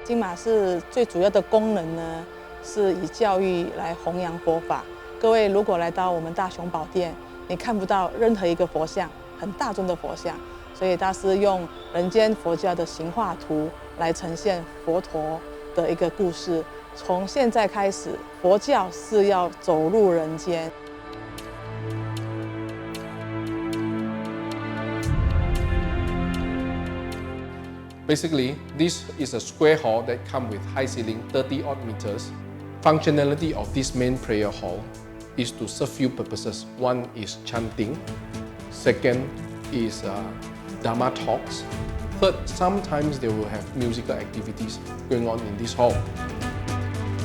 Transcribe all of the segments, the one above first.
金马寺最主要的功能呢，是以教育来弘扬佛法。各位如果来到我们大雄宝殿，你看不到任何一个佛像，很大尊的佛像，所以大师用人间佛教的形化图来呈现佛陀的一个故事。从现在开始，佛教是要走入人间。Basically, this is a square hall that comes with high ceiling, 30 odd meters. Functionality of this main prayer hall is to serve few purposes. One is chanting. Second is Dharma talks. Third, sometimes they will have musical activities going on in this hall.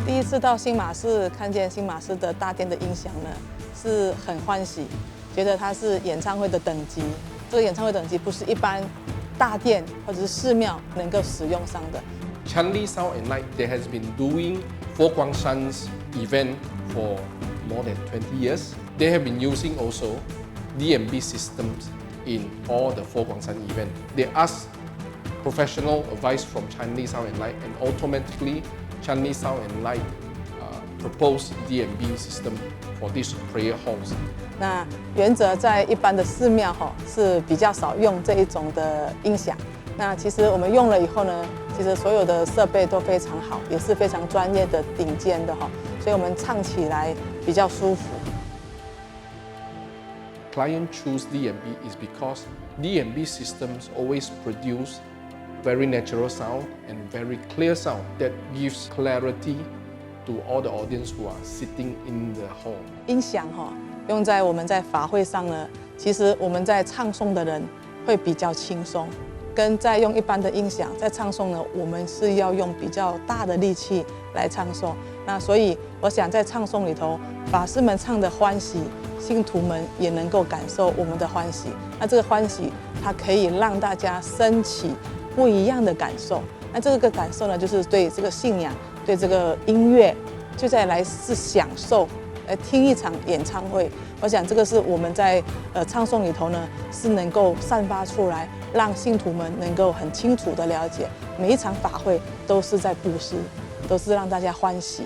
第一次到新马寺，看见新马寺的大殿的音响呢，是很欢喜，觉得它是演唱会的等级。这个演唱会等级不是一般大殿或者是寺庙能够使用上的。Chanting Sound and Light, they has been doing Fo Guangshan's event for more than 20 years. They have been using also DMB systems in all the Fo Guangshan event. They ask professional advice from Chanting Sound and Light, and automatically Chanting Sound and Light propose DMB system for these prayer halls. 那原则在一般的寺庙是比较少用这一种的音响。那其实我们用了以后呢，其实所有的设备都非常好，也是非常专业的、顶尖的所以我们唱起来比较舒服。Client choose DMB is because DMB systems always produce very natural sound and very clear sound that gives clarity to all the audience who are sitting in the hall. 音响用在我们在法会上呢，其实我们在唱诵的人会比较轻松，跟在用一般的音响在唱诵呢，我们是要用比较大的力气来唱诵。那所以我想在唱诵里头，法师们唱的欢喜，信徒们也能够感受我们的欢喜。那这个欢喜，它可以让大家升起不一样的感受。那这个感受呢，就是对这个信仰，对这个音乐，就再来是享受，来听一场演唱会。我想这个是我们在唱诵里头呢，是能够散发出来，让信徒们能够很清楚的了解，每一场法会都是在布施，都是让大家欢喜。